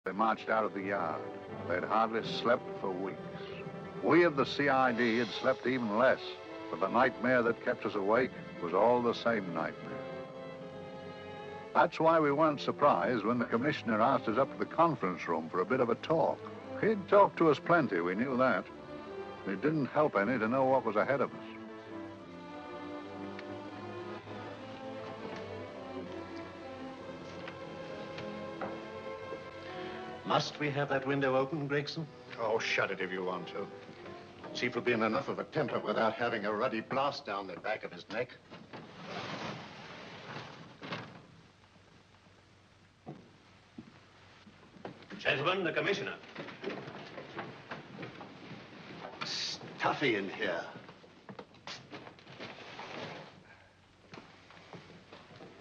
They marched out of the yard. They'd hardly slept for weeks. We of the CID had slept even less, but the nightmare that kept us awake was all the same nightmare. That's why we weren't surprised when the commissioner asked us up to the conference room for a bit of a talk. He'd talked to us plenty, we knew that. It didn't help any to know what was ahead of us. Must we have that window open, Gregson? Oh, shut it if you want to. Chief will be in enough of a temper without having a ruddy blast down the back of his neck. Gentlemen, the commissioner. Stuffy in here.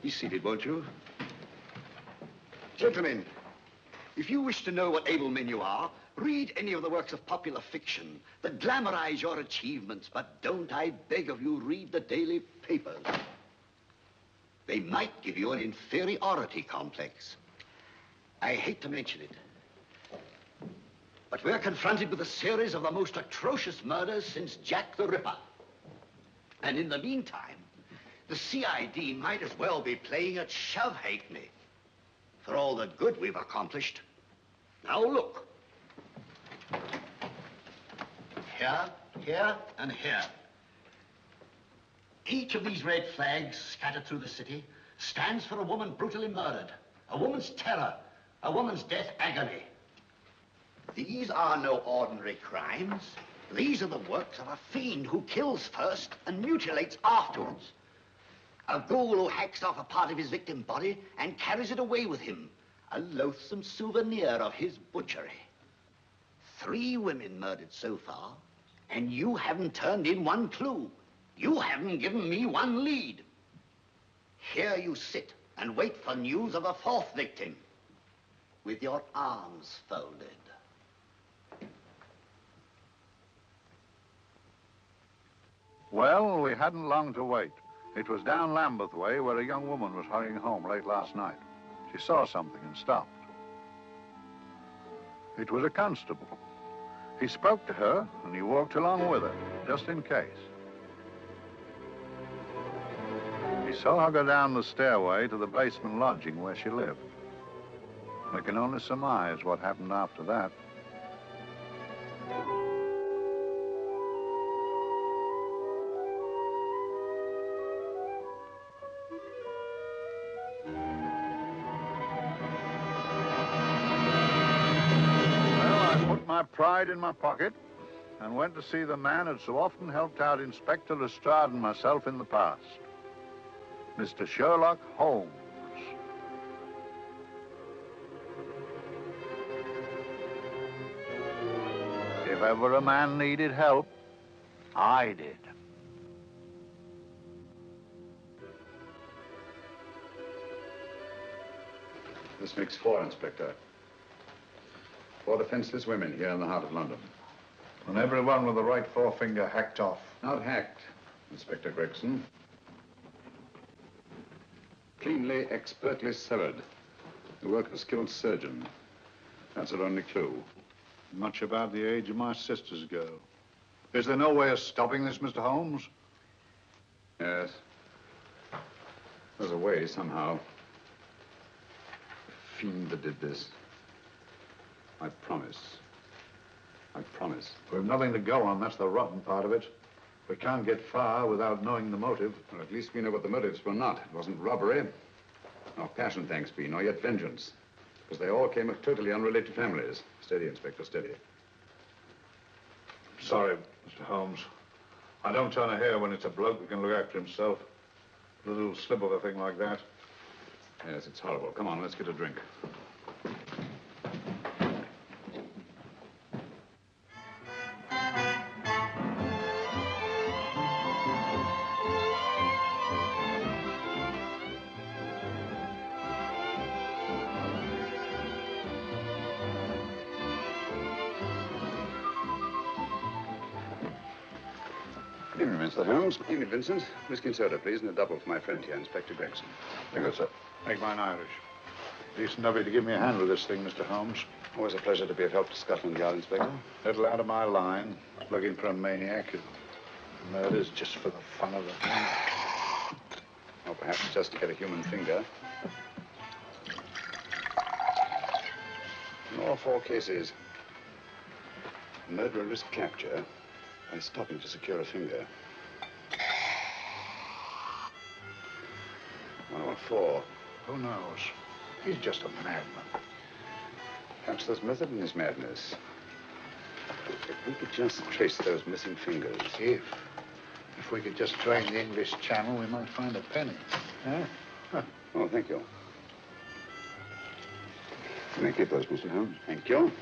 Be seated, won't you? Gentlemen, if you wish to know what able men you are, read any of the works of popular fiction that glamorize your achievements, but don't, I beg of you, read the daily papers. They might give you an inferiority complex. I hate to mention it, but we're confronted with a series of the most atrocious murders since Jack the Ripper. And in the meantime, the CID might as well be playing at shove-hate-me for all the good we've accomplished. Now look. Here, here, and here. Each of these red flags scattered through the city stands for a woman brutally murdered, a woman's terror, a woman's death agony. These are no ordinary crimes. These are the works of a fiend who kills first and mutilates afterwards. A ghoul who hacks off a part of his victim's body and carries it away with him. A loathsome souvenir of his butchery. 3 women murdered so far, and you haven't turned in one clue. You haven't given me one lead. Here you sit and wait for news of a 4th victim, with your arms folded. Well, we hadn't long to wait. It was down Lambeth Way where a young woman was hurrying home late last night. She saw something and stopped. It was a constable. He spoke to her and he walked along with her, just in case. He saw her go down the stairway to the basement lodging where she lived. We can only surmise what happened after that. My pride in my pocket and went to see the man who'd so often helped out Inspector Lestrade and myself in the past, Mr. Sherlock Holmes. If ever a man needed help, I did. This makes 4, Inspector. 4 defenseless women here in the heart of London. And everyone with the right forefinger hacked off. Not hacked, Inspector Gregson. Cleanly, expertly severed. The work of a skilled surgeon. That's our only clue. Much about the age of my sister's girl. Is there no way of stopping this, Mr. Holmes? Yes. There's a way, somehow. The fiend that did this. I promise. I promise. We've nothing to go on. That's the rotten part of it. We can't get far without knowing the motive. Well, at least we know what the motives were not. It wasn't robbery, nor passion, thanks be, nor yet vengeance. Because they all came of totally unrelated families. Steady, Inspector, steady. Sorry, Mr. Holmes. I don't turn a hair when it's a bloke that can look after himself. A little slip of a thing like that. Yes, it's horrible. Come on, let's get a drink. Good evening, Mr. Holmes. Good evening, Vincent. Whiskey and soda, please, and a double for my friend here, Inspector Gregson. Very good, sir. Make mine Irish. Decent of you to give me a hand with this thing, Mr. Holmes. Always a pleasure to be of help to Scotland Yard, Inspector. Little out of my line, looking for a maniac who murders just for the fun of the thing. Or perhaps just to get a human finger. In all 4 cases, the murderer risked capture by stopping to secure a finger. One or 4. Who knows? He's just a madman. Perhaps there's method in his madness. If we could just trace those missing fingers. If we could just drain the English Channel, we might find a penny. Huh? Oh, thank you. Can I keep those, Mr. Holmes? Thank you.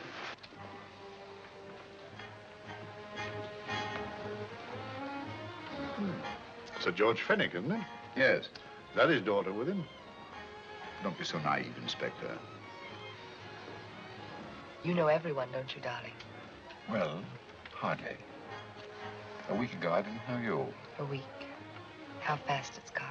Sir George Fenwick, isn't it? Yes. Is that his daughter with him? Don't be so naive, Inspector. You know everyone, don't you, darling? Well, hardly. A week ago, I didn't know you. A week. How fast it's gone.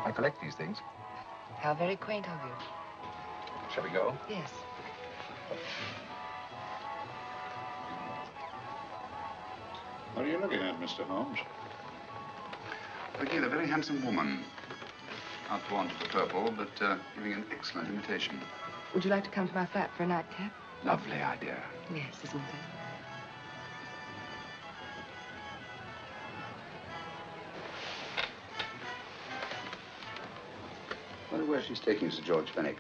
I collect these things. How very quaint of you. Shall we go? Yes. What are you looking at, Mr. Holmes? Looking at a very handsome woman. Not fond of the purple, but giving an excellent imitation. Would you like to come to my flat for a nightcap? Lovely idea. Yes, isn't it? I wonder where she's taking Sir George Fenwick.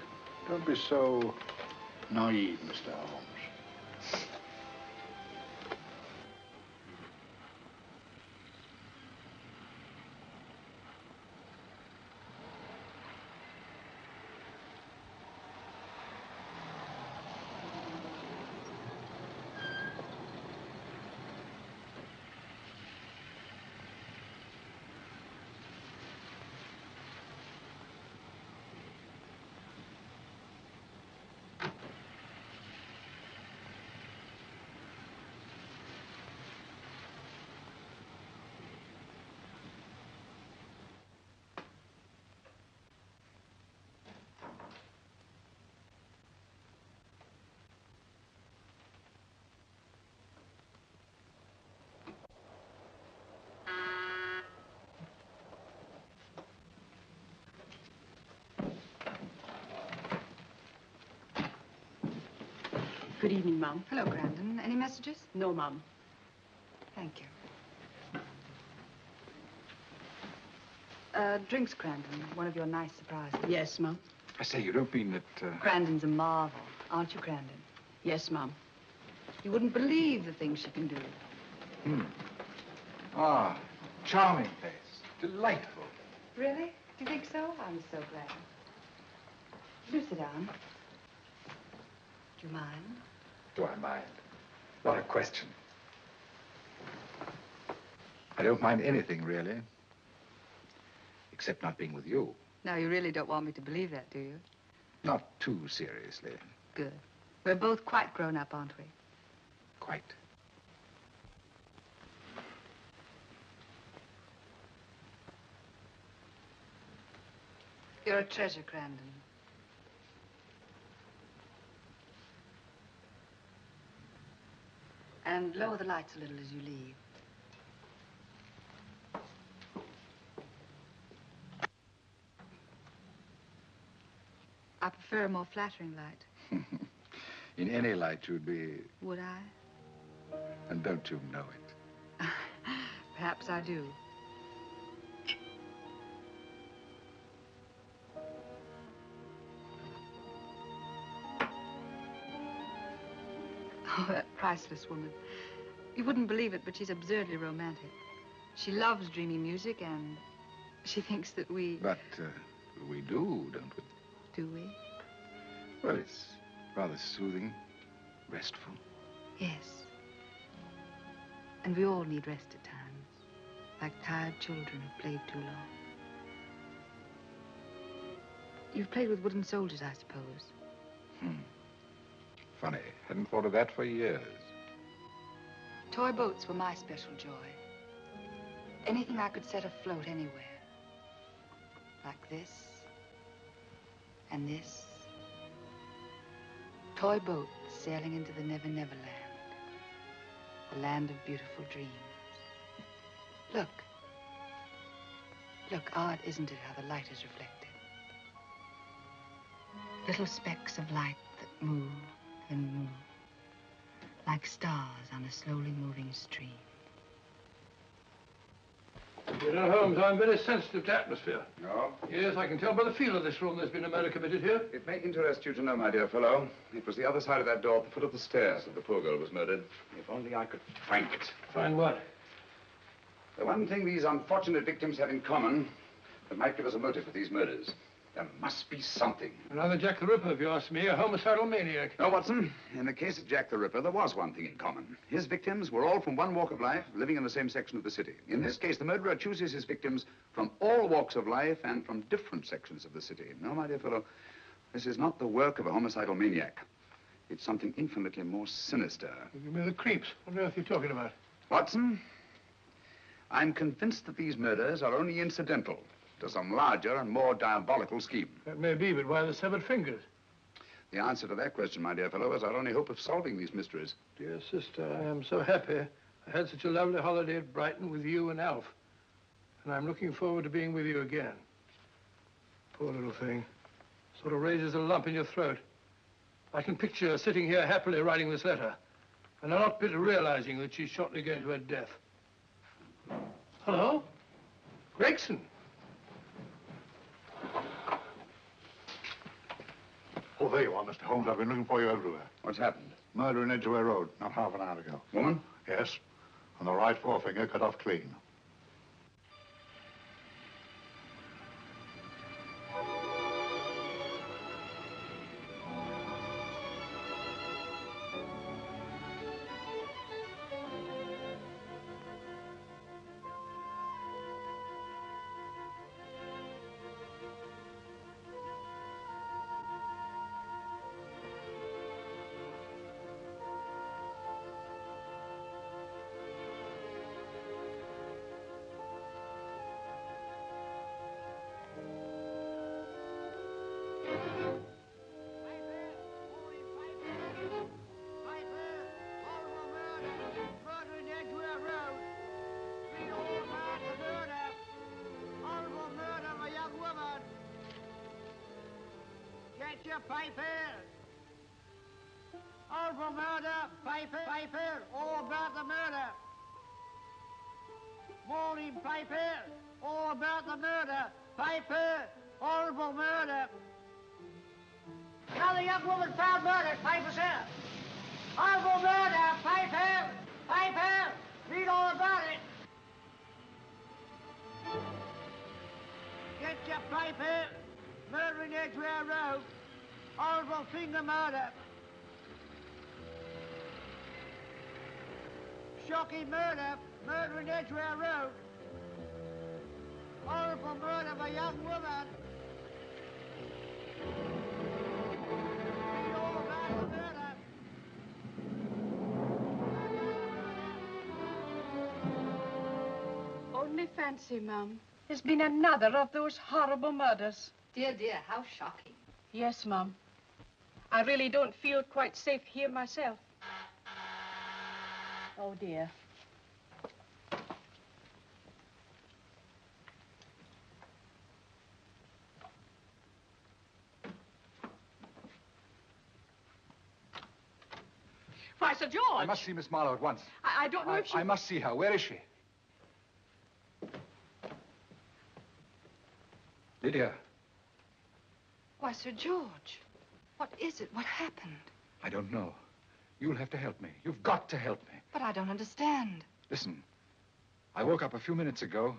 Don't be so naive, Mr. Holmes. Good evening, Mum. Hello, Grandon. Any messages? No, Mum. Thank you. Drinks, Grandon. One of your nice surprises. Yes, Mum. I say, you don't mean that, Grandon's a marvel, aren't you, Grandon? Yes, Mum. You wouldn't believe the things she can do. Ah, charming place. Delightful. Really? Do you think so? I'm so glad. Do sit down. Do you mind? Do I mind? What a question. I don't mind anything, really. Except not being with you. Now, you really don't want me to believe that, do you? Not too seriously. Good. We're both quite grown up, aren't we? Quite. You're a treasure, Grandon. And lower the lights a little as you leave. I prefer a more flattering light. In any light, you'd be... Would I? And don't you know it? Perhaps I do. Oh, that priceless woman. You wouldn't believe it, but she's absurdly romantic. She loves dreamy music, and she thinks that we... But we do, don't we? Do we? Well, it's rather soothing, restful. Yes. And we all need rest at times, like tired children who played too long. You've played with wooden soldiers, I suppose. Funny. Hadn't thought of that for years. Toy boats were my special joy. Anything I could set afloat anywhere. Like this. And this. Toy boats sailing into the Never Never Land. The land of beautiful dreams. Look. Look, odd, isn't it, how the light is reflected? Little specks of light that move and move. Like stars on a slowly moving stream. You know, Holmes, I'm very sensitive to atmosphere. No? Yes, I can tell by the feel of this room there's been a murder committed here. It may interest you to know, my dear fellow, it was the other side of that door at the foot of the stairs that the poor girl was murdered. If only I could find it. Find what? The one thing these unfortunate victims have in common that might give us a motive for these murders. There must be something. Another Jack the Ripper, if you ask me, a homicidal maniac. No, Watson. In the case of Jack the Ripper, there was one thing in common. His victims were all from one walk of life, living in the same section of the city. In this case, the murderer chooses his victims from all walks of life and from different sections of the city. No, my dear fellow, this is not the work of a homicidal maniac. It's something infinitely more sinister. You give me the creeps. What on earth are you talking about? Watson, I'm convinced that these murders are only incidental to some larger and more diabolical scheme. That may be, but why the severed fingers? The answer to that question, my dear fellow, is our only hope of solving these mysteries. Dear sister, I am so happy. I had such a lovely holiday at Brighton with you and Alf. And I'm looking forward to being with you again. Poor little thing. Sort of raises a lump in your throat. I can picture her sitting here happily writing this letter. And a lot bit of realizing that she's shortly going to her death. Hello? Gregson. Oh, there you are, Mr. Holmes. I've been looking for you everywhere. What's happened? Murder in Edgware Road, not half an hour ago. Woman? Yes. And the right forefinger cut off clean. Your papers. All for murder, papers, all about the murder. Morning papers, all about the murder, horrible murder. Another young woman found murdered, papers here. Horrible murder, papers, read all about it. Get your papers, murder in Edgware Road. Horrible finger murder. Shocking murder in Edgware Road. Horrible murder of a young woman. Read all about the murder. Only fancy, Mum. There's been another of those horrible murders. Dear, dear, how shocking. Yes, Mum. I really don't feel quite safe here myself. Oh, dear. Why, Sir George! I must see Miss Marlowe at once. I don't know if she... I must see her. Where is she? Lydia. Why, Sir George, what is it? What happened? I don't know. You'll have to help me. You've got to help me. But I don't understand. Listen, I woke up a few minutes ago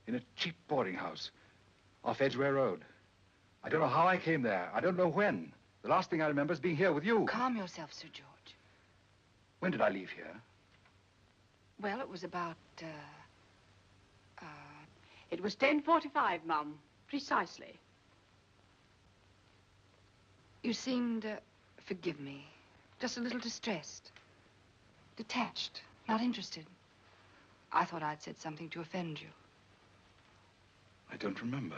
in a cheap boarding house off Edgware Road. I don't know how I came there. I don't know when. The last thing I remember is being here with you. Calm yourself, Sir George. When did I leave here? Well, it was about, It was 10:45, Mum. Precisely. You seemed, forgive me. Just a little distressed. Detached. Not interested. I thought I'd said something to offend you. I don't remember.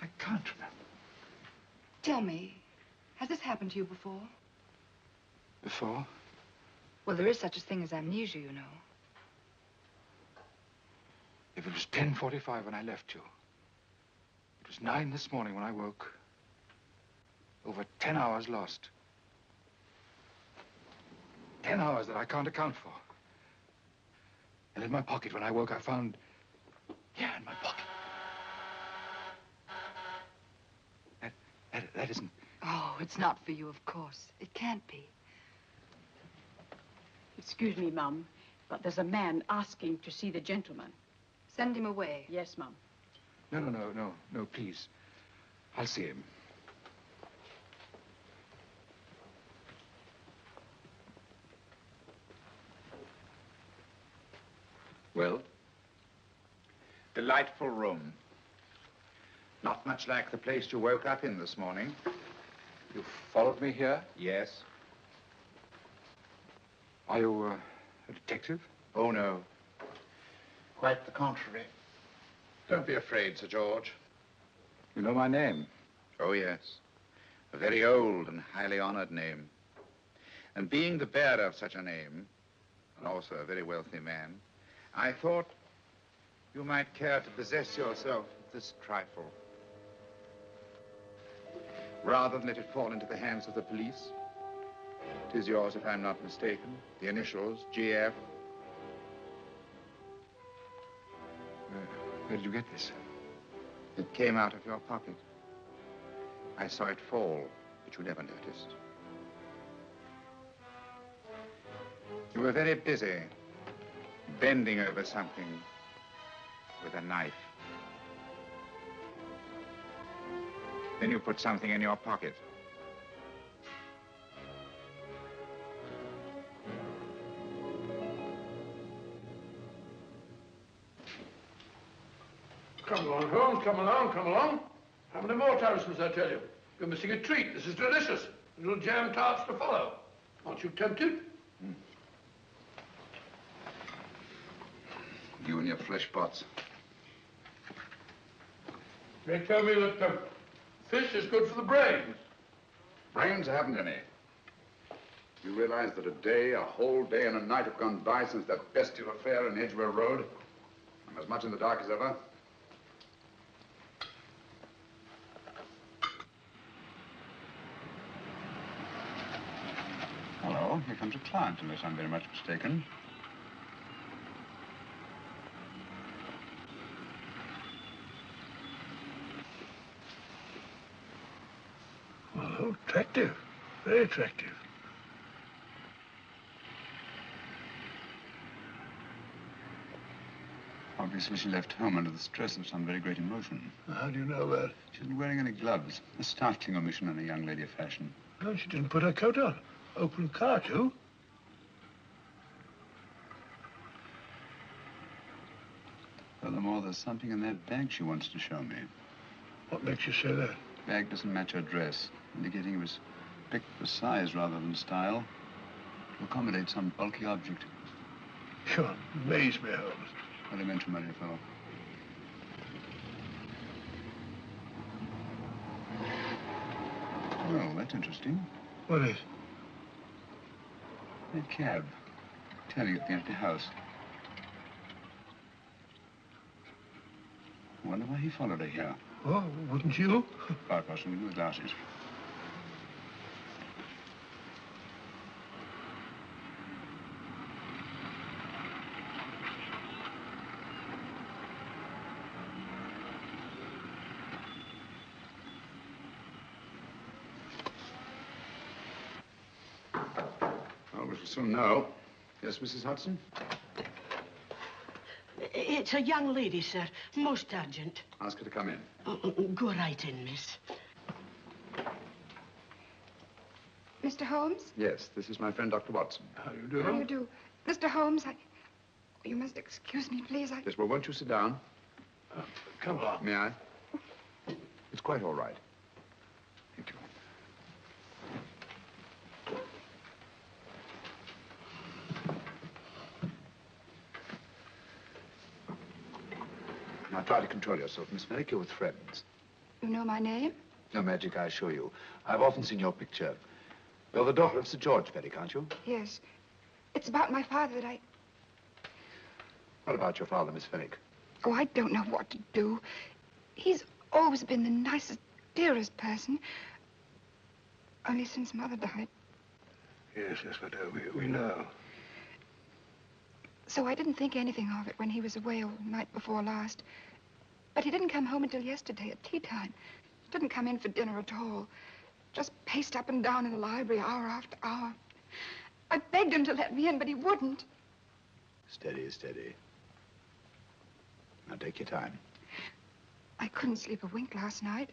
I can't remember. Tell me, has this happened to you before? Before? Well, there is such a thing as amnesia, you know. If it was 10:45 when I left you, it was 9 this morning when I woke. Over 10 hours lost. 10 hours that I can't account for. And in my pocket when I woke, I found... Yeah, in my pocket. That isn't... Oh, it's not for you, of course. It can't be. Excuse me, Mum, but there's a man asking to see the gentleman. Send him away. Yes, Mum. No, please. I'll see him. Well? Delightful room. Not much like the place you woke up in this morning. You followed me here? Yes. Are you a detective? Oh, no. Quite the contrary. Don't be afraid, Sir George. You know my name? Oh, yes. A very old and highly honored name. And being the bearer of such a name, and also a very wealthy man, I thought you might care to possess yourself of this trifle. Rather than let it fall into the hands of the police. It is yours, if I'm not mistaken. The initials, GF. Where did you get this? It came out of your pocket. I saw it fall, but you never noticed. You were very busy, bending over something with a knife. Then you put something in your pocket. Come along, Holmes, come along, come along. How many more times must I tell you? You're missing a treat. This is delicious. Little jam tarts to follow. Aren't you tempted? You and your flesh pots. They tell me that fish is good for the brains. Brains haven't any. You realize that a whole day and a night have gone by since that bestial affair in Edgware Road? I'm as much in the dark as ever. Hello, here comes a client, unless I'm very much mistaken. Well, attractive. Very attractive. Obviously, she left home under the stress of some very great emotion. How do you know that? She isn't wearing any gloves. A startling omission in a young lady of fashion. No, she didn't put her coat on. Open car, too. Furthermore, there's something in that bag she wants to show me. What makes you say that? The bag doesn't match her dress, indicating it was picked for size rather than style, to accommodate some bulky object. You amaze me, Holmes. What do you mention money for? Well, that's interesting. What is? That cab, tailing at the empty house. I wonder why he followed her here. Oh, wouldn't you? Quite possibly with glasses. Well, we shall soon know. Yes, Mrs. Hudson? It's a young lady, sir. Most urgent. Ask her to come in. Go right in, miss. Mr. Holmes? Yes, this is my friend, Dr. Watson. How do you do? How do you do? Mr. Holmes, you must excuse me, please. Yes, well, won't you sit down? Come along. May I? It's quite all right. Thank you. Now try to control yourself, Miss Merrick. You're with friends. You know my name? No magic, I assure you. I've often seen your picture. You're the daughter of Sir George Merrick, aren't you? Yes. It's about my father that I... What about your father, Miss Fenwick? Oh, I don't know what to do. He's always been the nicest, dearest person. Only since Mother died. Yes, but we know. So I didn't think anything of it when he was away all night before last. But he didn't come home until yesterday at tea time. Didn't come in for dinner at all. Just paced up and down in the library hour after hour. I begged him to let me in, but he wouldn't. Steady, steady. Now take your time. I couldn't sleep a wink last night.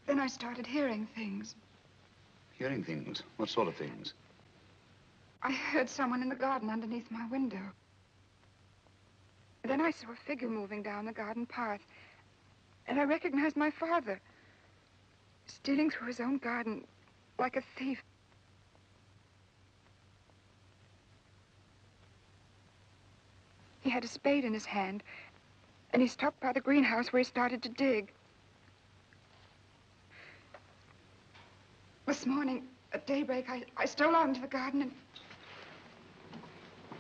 Then I started hearing things. Hearing things? What sort of things? I heard someone in the garden underneath my window. Then I saw a figure moving down the garden path. And I recognized my father. Stealing through his own garden like a thief. He had a spade in his hand. And he stopped by the greenhouse where he started to dig. This morning, at daybreak, I stole out into the garden and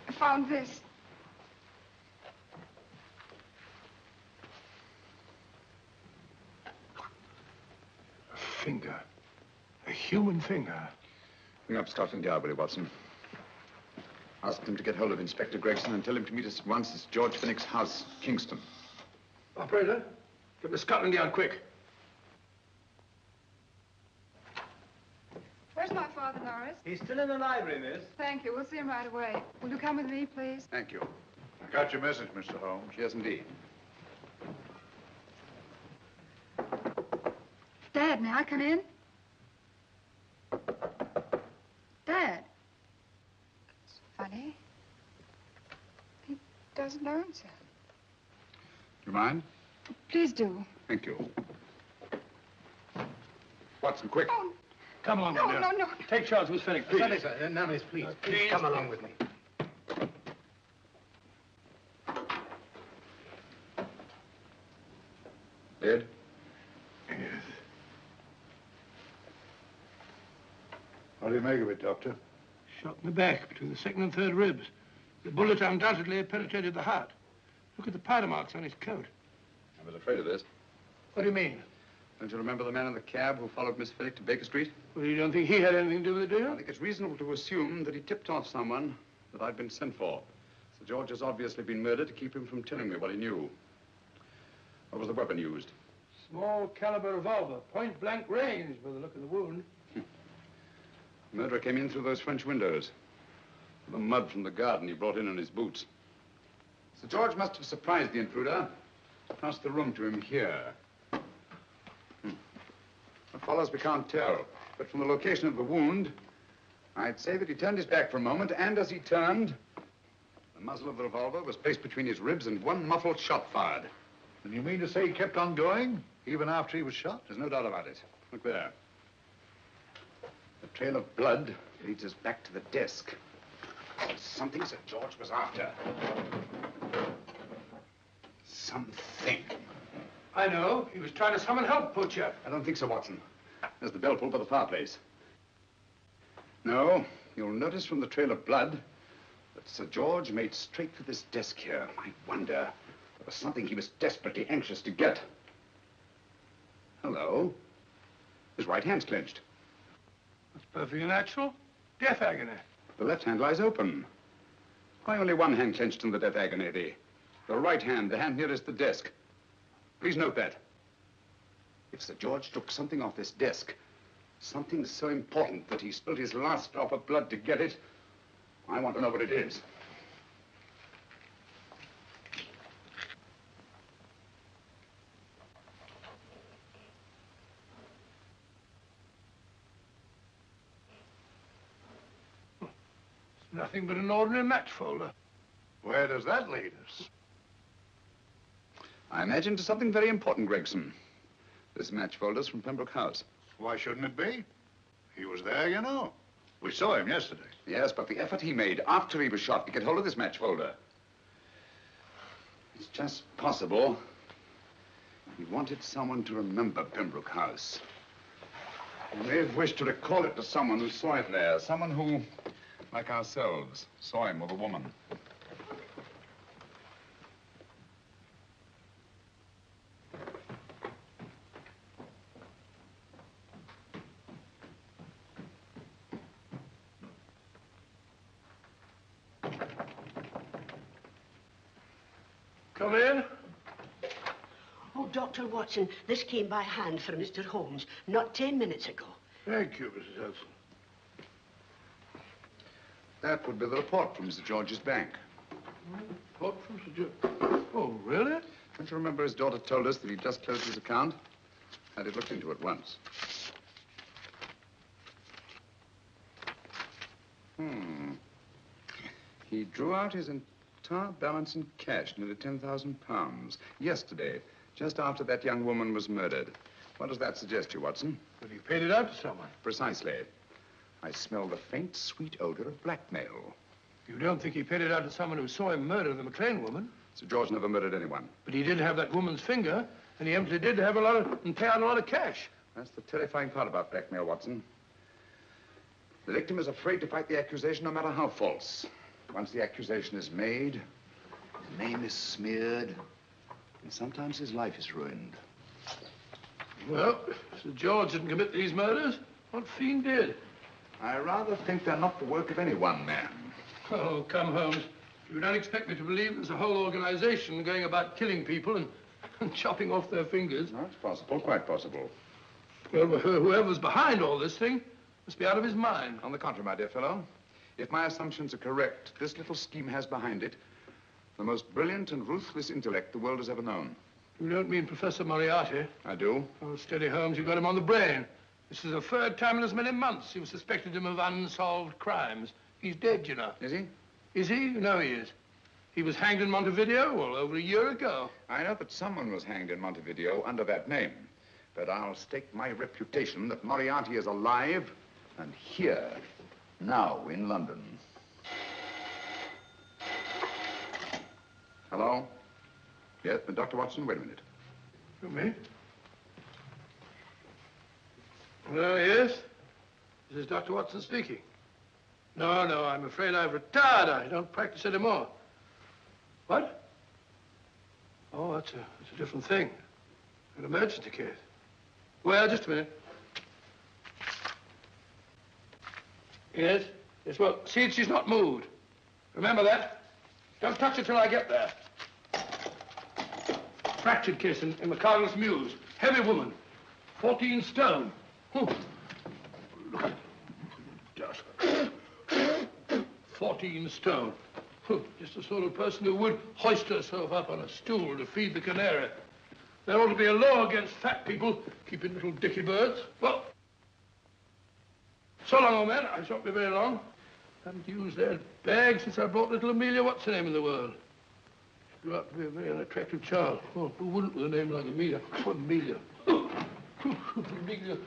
I found this. A finger. A human finger. Bring up Scotland Yard, Watson. Ask them to get hold of Inspector Gregson and tell him to meet us at once at George Fenwick's house, Kingston. Operator, get to Scotland Yard quick. Where's my father, Norris? He's still in the library, miss. Thank you. We'll see him right away. Will you come with me, please? Thank you. I got your message, Mr. Holmes. Yes, indeed. Dad, may I come in? Dad. It's funny. He doesn't answer. Do you mind? Please do. Thank you. Watson, quick. Oh, Come along, no, my dear. no, no. Take charge, Miss Fenwick, please. Sorry, sir. Now, miss, please. Please come along with me. Dead? Yes. What do you make of it, Doctor? Shot in the back, between the second and third ribs. The bullet undoubtedly penetrated the heart. Look at the powder marks on his coat. I was afraid of this. What do you mean? Don't you remember the man in the cab who followed Miss Fenwick to Baker Street? Well, you don't think he had anything to do with it, do you? I think it's reasonable to assume that he tipped off someone that I'd been sent for. Sir George has obviously been murdered to keep him from telling me what he knew. What was the weapon used? Small caliber revolver, point blank range by the look of the wound. The murderer came in through those French windows. The mud from the garden he brought in on his boots. Sir George must have surprised the intruder. Passed the room to him here. What follows we can't tell. But from the location of the wound, I'd say that he turned his back for a moment, and as he turned, the muzzle of the revolver was placed between his ribs and one muffled shot fired. And you mean to say he kept on going, even after he was shot? There's no doubt about it. Look there. The trail of blood leads us back to the desk. There's something Sir George was after. Something. I know. He was trying to summon help, poor chap. I don't think so, Watson. There's the bell pull by the fireplace. No, you'll notice from the trail of blood that Sir George made straight for this desk here. I wonder, there was something he was desperately anxious to get. Hello. His right hand's clenched. That's perfectly natural. Death agony. The left hand lies open. Why only one hand clenched in the death agony? The right hand, the hand nearest the desk. Please note that. If Sir George took something off this desk, something so important that he spilled his last drop of blood to get it, I want to know what it is. It's nothing but an ordinary match folder. Where does that lead us? I imagine to something very important, Gregson. This match folder's from Pembroke House. Why shouldn't it be? He was there, you know. We saw him yesterday. Yes, but the effort he made after he was shot to get hold of this match folder. It's just possible he wanted someone to remember Pembroke House. He may have wished to recall it to someone who saw him there. Someone who, like ourselves, saw him with a woman. Come in. Oh, Dr. Watson, this came by hand for Mr. Holmes not 10 minutes ago. Thank you, Mrs. Hudson. That would be the report from Mr. George's bank. Report from Sir George. Oh, really? Don't you remember his daughter told us that he'd just closed his account? Had it looked into at once. He drew out his entire balance in cash, nearly £10,000, yesterday, just after that young woman was murdered. What does that suggest you, Watson? But he paid it out to someone. Precisely. I smell the faint, sweet odor of blackmail. You don't think he paid it out to someone who saw him murder the McLean woman? Sir George never murdered anyone. But he did have that woman's finger, and he empty did have a lot of, and pay out a lot of cash. That's the terrifying part about blackmail, Watson. The victim is afraid to fight the accusation, no matter how false. Once the accusation is made, his name is smeared, and sometimes his life is ruined. Well, Sir George didn't commit these murders. What fiend did? I rather think they're not the work of any one man. Oh, come, Holmes. You don't expect me to believe there's a whole organization going about killing people and chopping off their fingers. No, it's possible, quite possible. Well, whoever's behind all this thing must be out of his mind. On the contrary, my dear fellow, if my assumptions are correct, this little scheme has behind it the most brilliant and ruthless intellect the world has ever known. You don't mean Professor Moriarty? I do. Oh, steady, Holmes. You've got him on the brain. This is the third time in as many months you've suspected him of unsolved crimes. He's dead, you know. Is he? Is he? You know he is. He was hanged in Montevideo, well, over a year ago. I know that someone was hanged in Montevideo under that name. But I'll stake my reputation that Moriarty is alive and here, now, in London. Hello? Yes, Dr. Watson, wait a minute. You me? Well, yes. This is Dr. Watson speaking. No, I'm afraid I've retired. I don't practice anymore. What? Oh, that's a different thing. An emergency case. Well, just a minute. Yes? Yes, well, see that she's not moved. Remember that? Don't touch her till I get there. Fractured case in McCardle's Mews. Heavy woman. 14 stone. Oh. Look at dust. 14 stone. Just the sort of person who would hoist herself up on a stool to feed the canary. There ought to be a law against fat people keeping little dicky birds. Well, so long, old man. I shan't be very long. Haven't used that bag since I brought little Amelia. What's her name in the world? She grew up to be a very unattractive child. Oh, who wouldn't with a name like Amelia? Oh, Amelia. Amelia.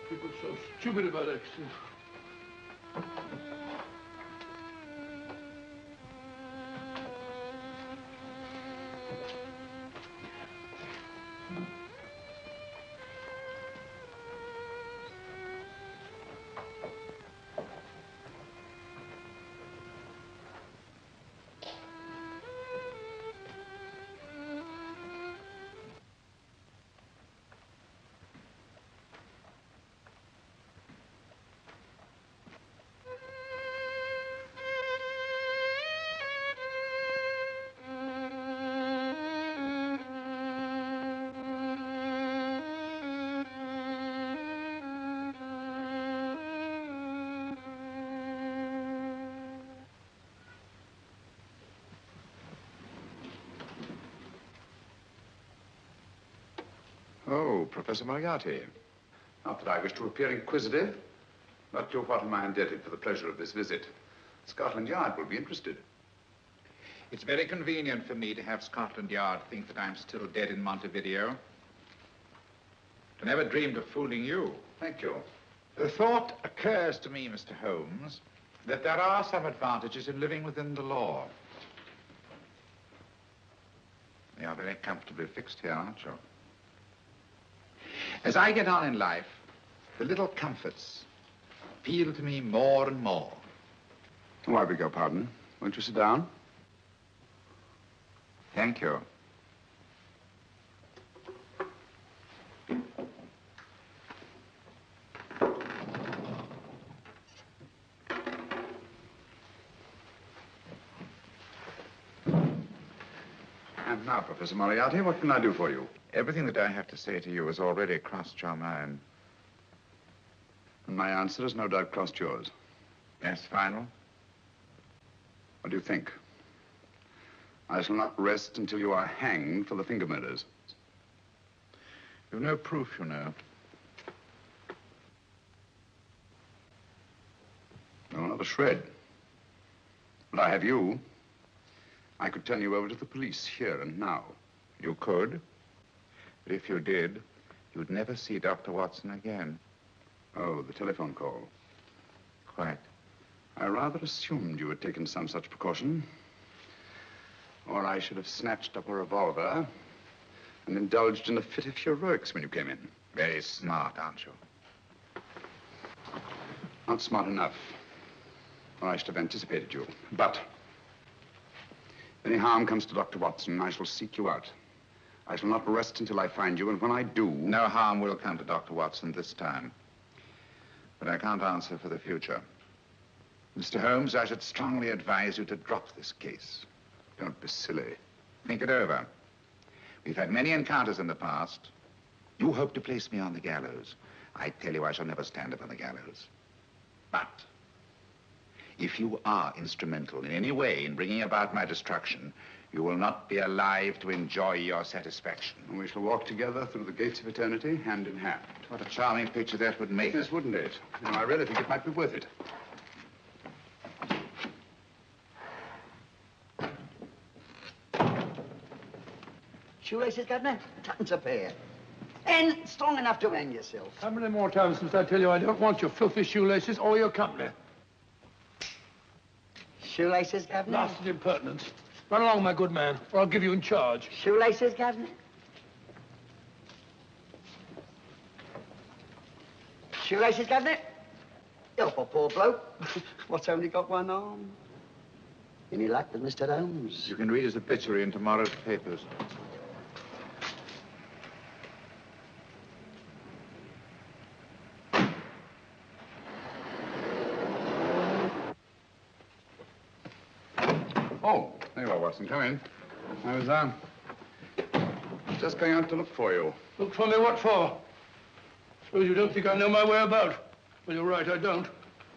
People so stupid about accidents. Oh, Professor Moriarty. Not that I wish to appear inquisitive, but to what am I indebted for the pleasure of this visit? Scotland Yard will be interested. It's very convenient for me to have Scotland Yard think that I'm still dead in Montevideo. I never dreamed of fooling you. Thank you. The thought occurs to me, Mr. Holmes, that there are some advantages in living within the law. You are very comfortably fixed here, aren't you? As I get on in life, the little comforts appeal to me more and more. Oh, I beg your pardon. Won't you sit down? Thank you. And now, Professor Moriarty, what can I do for you? Everything that I have to say to you has already crossed your mind. And my answer has no doubt crossed yours. Yes, final? What do you think? I shall not rest until you are hanged for the finger murders. You've no proof, you know. No, not a shred. But I have you. I could turn you over to the police here and now. You could. But if you did, you'd never see Dr. Watson again. Oh, the telephone call. Quite. I rather assumed you had taken some such precaution. Or I should have snatched up a revolver and indulged in a fit of heroics when you came in. Very smart, aren't you? Not smart enough. Or I should have anticipated you. But if any harm comes to Dr. Watson, I shall seek you out. I shall not rest until I find you, and when I do... No harm will come to Dr. Watson this time. But I can't answer for the future. Mr. Holmes, I should strongly advise you to drop this case. Don't be silly. Think it over. We've had many encounters in the past. You hope to place me on the gallows. I tell you, I shall never stand up on the gallows. But if you are instrumental in any way in bringing about my destruction, you will not be alive to enjoy your satisfaction. And we shall walk together through the gates of eternity, hand in hand. What a charming picture that would make. Yes, wouldn't it? You know, I really think it might be worth it. Shoelaces, Governor? Tuppence a pair. And strong enough to hang yourself. How many more times must I tell you I don't want your filthy shoelaces or your company? Shoelaces, Governor? Blasted impertinence. Run along, my good man, or I'll give you in charge. Shoelaces, Governor? Shoelaces, Governor? Help a poor bloke. What's only got one arm? Any luck with Mr. Holmes? You can read his obituary in tomorrow's papers. Oh, there you are, Watson. Come in. I was, just going out to look for you. Look for me what for? Suppose you don't think I know my way about. Well, you're right, I don't.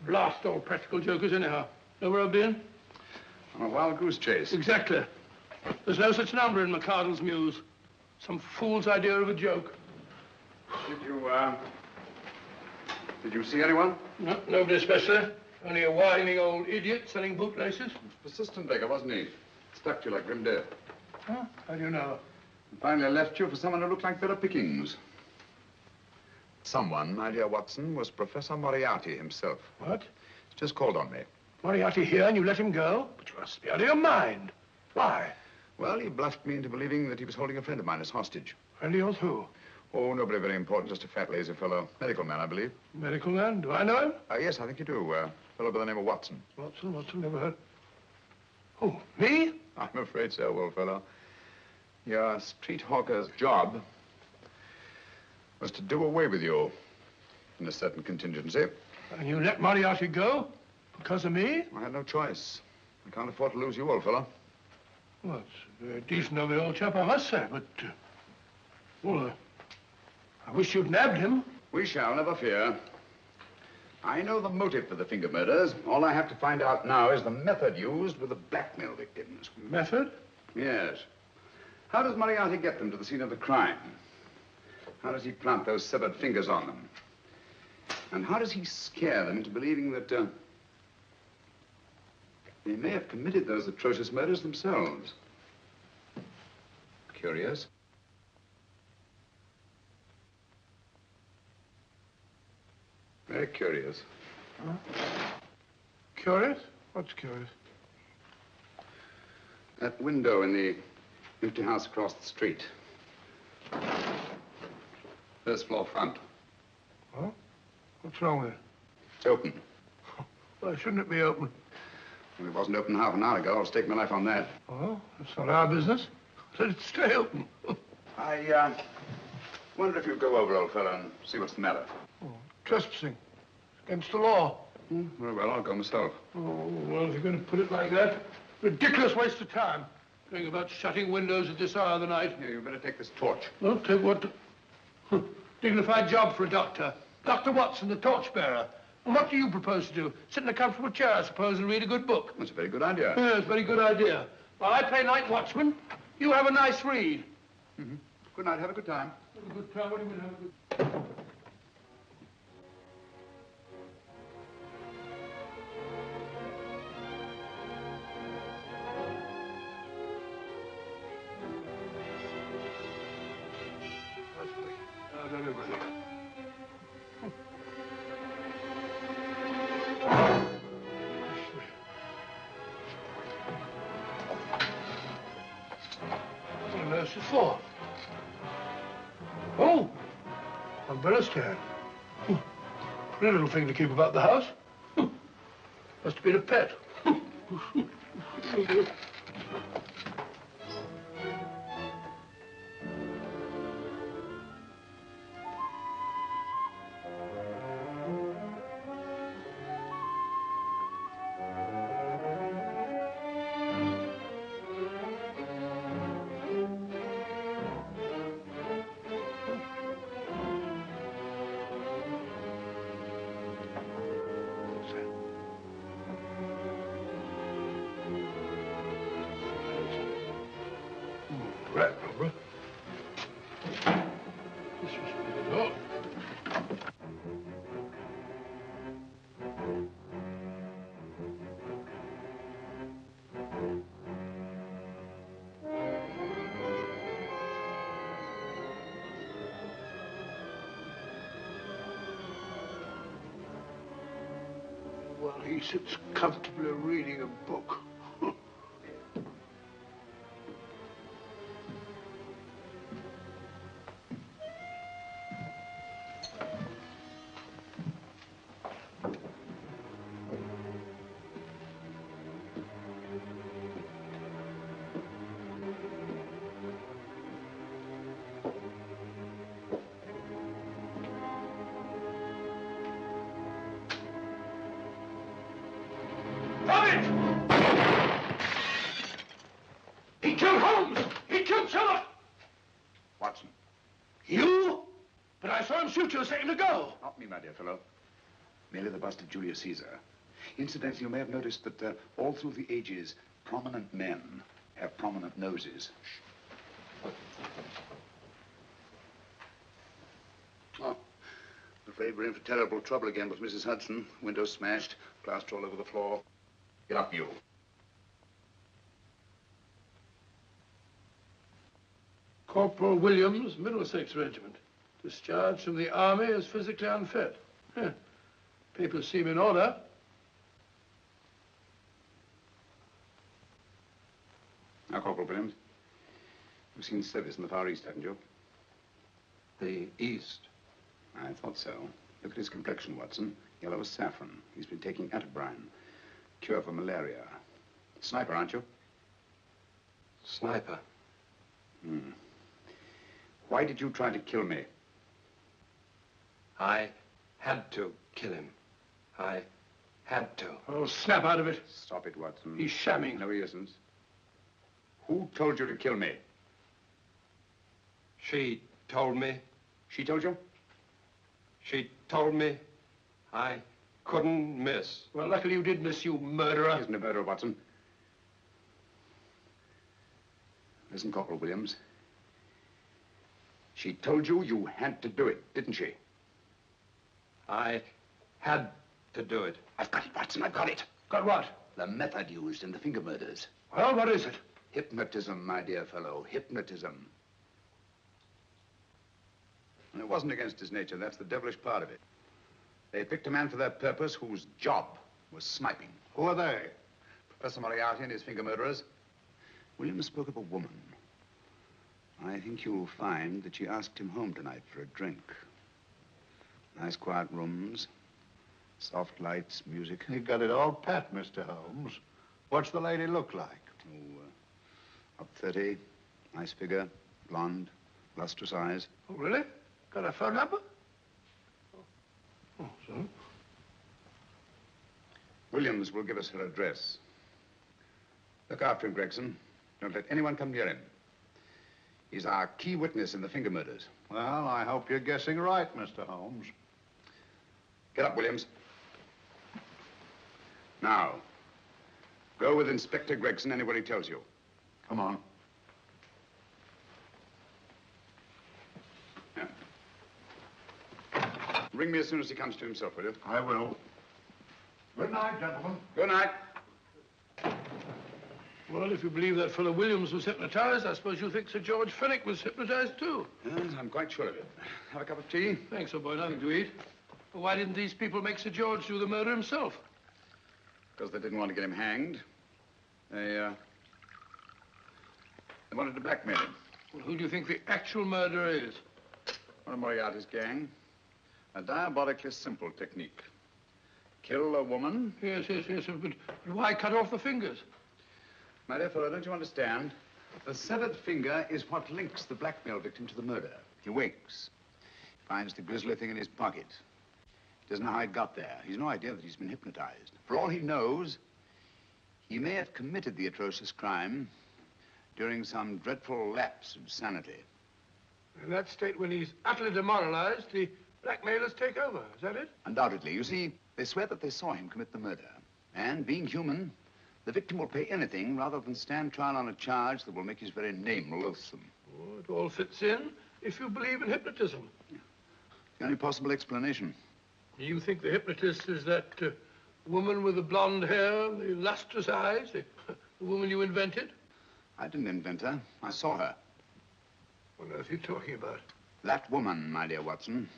Blast all practical jokers anyhow. Know where I've been? On a wild goose chase. Exactly. There's no such number in McCardle's Muse. Some fool's idea of a joke. Did you see anyone? No, nobody especially. Only a whining old idiot selling bootlaces. Persistent beggar, wasn't he? Stuck to you like grim death. Huh? How do you know? And finally left you for someone who looked like better pickings. Someone, my dear Watson, was Professor Moriarty himself. What? He's just called on me. Moriarty here and you let him go? But you must be out of your mind. Why? Well, he bluffed me into believing that he was holding a friend of mine as hostage. Friend of yours who? Oh, nobody very important, just a fat, lazy fellow. Medical man, I believe. Medical man? Do I know him? Yes, I think you do. A fellow by the name of Watson. Watson, never heard. Oh, me? I'm afraid so, old fellow. Your street hawker's job was to do away with you in a certain contingency. And you let Moriarty go? Because of me? I had no choice. I can't afford to lose you, old fellow. Well, it's very decent of the old chap, I must say, but... well, I wish you'd nabbed him. We shall, never fear. I know the motive for the finger murders. All I have to find out now is the method used with the blackmail victims. Method? Yes. How does Moriarty get them to the scene of the crime? How does he plant those severed fingers on them? And how does he scare them into believing that they may have committed those atrocious murders themselves? Curious. Very curious. Huh? Curious? What's curious? That window in the empty house across the street. First floor front. Huh? What's wrong with it? It's open. Why shouldn't it be open? Well, it wasn't open half an hour ago. I'll stake my life on that. Oh, that's not our business. Let it stay open. I wonder if you'd go over, old fellow, and see what's the matter. Oh, trespassing. Against the law. Very well, I'll go myself. Oh, well, if you're going to put it like that, ridiculous waste of time. Going about shutting windows at this hour of the night. Here, you better take this torch. Well, take what? Dignified job for a doctor. Dr. Watson, the torchbearer. And what do you propose to do? Sit in a comfortable chair, I suppose, and read a good book? That's a very good idea. Yes, very good idea. While I play night watchman, you have a nice read. Mm-hmm. Good night. Have a good time. Have a good time? What do you mean, have a good time? What's it for? Oh, umbrella stand. Pretty little thing to keep about the house. Must have been a pet. Right, Barbara. This was good enough. While he sits comfortably reading a book. He killed Holmes! He killed Sherlock! Watson. You? But I saw him shoot you a second ago. Not me, my dear fellow. Merely the bust of Julius Caesar. Incidentally, you may have noticed that all through the ages, prominent men have prominent noses. Oh, I'm afraid we're in for terrible trouble again with Mrs. Hudson. Windows smashed, plaster all over the floor. Get up, you. Corporal Williams, Middlesex Regiment. Discharged from the army as physically unfit. Papers seem in order. Now, Corporal Williams, you've seen service in the Far East, haven't you? The East? I thought so. Look at his complexion, Watson. Yellow as saffron. He's been taking atabrine. Cure for malaria. Sniper, aren't you? Sniper. Why did you try to kill me? I had to kill him. I had to. Oh, snap out of it. Stop it, Watson. He's shamming. No, he isn't. Who told you to kill me? She told me. She told you? She told me I couldn't miss. Well, luckily you did miss, you murderer. He isn't a murderer, Watson. Listen, Corporal Williams. She told you you had to do it, didn't she? I had to do it. I've got it, Watson, I've got it. Got what? The method used in the finger murders. Well, what is it? Hypnotism, my dear fellow, hypnotism. And it wasn't against his nature, that's the devilish part of it. They picked a man for their purpose whose job was sniping. Who are they? Professor Moriarty and his finger murderers. Williams spoke of a woman. I think you'll find that she asked him home tonight for a drink. Nice quiet rooms, soft lights, music. You got it all pat, Mr. Holmes. What's the lady look like? Up 30, nice figure, blonde, lustrous eyes. Oh, really? Got a phone number? Oh, so? Williams will give us her address. Look after him, Gregson. Don't let anyone come near him. He's our key witness in the finger murders. Well, I hope you're guessing right, Mr. Holmes. Get up, Williams. Now, go with Inspector Gregson anywhere he tells you. Come on. Yeah. Ring me as soon as he comes to himself, will you? I will. Good night, gentlemen. Good night. Well, if you believe that fellow Williams was hypnotized, I suppose you think Sir George Fenwick was hypnotized, too. Yes, I'm quite sure of it. Have a cup of tea? Thanks, old boy. Nothing to eat. Well, why didn't these people make Sir George do the murder himself? Because they didn't want to get him hanged. They wanted to blackmail him. Well, who do you think the actual murderer is? One of Moriarty's gang. A diabolically simple technique. Kill a woman. Yes, but why cut off the fingers? My dear fellow, don't you understand? The severed finger is what links the blackmail victim to the murder. He wakes, finds the grisly thing in his pocket. He doesn't know how it got there. He's no idea that he's been hypnotized. For all he knows, he may have committed the atrocious crime during some dreadful lapse of sanity. In that state, when he's utterly demoralized, the blackmailers take over. Is that it? Undoubtedly. You see, they swear that they saw him commit the murder. And being human, the victim will pay anything rather than stand trial on a charge that will make his very name loathsome. Oh, it all fits in if you believe in hypnotism. Yeah. The only possible explanation. You think the hypnotist is that woman with the blonde hair, the lustrous eyes, the woman you invented? I didn't invent her. I saw her. What on earth are you talking about? That woman, my dear Watson,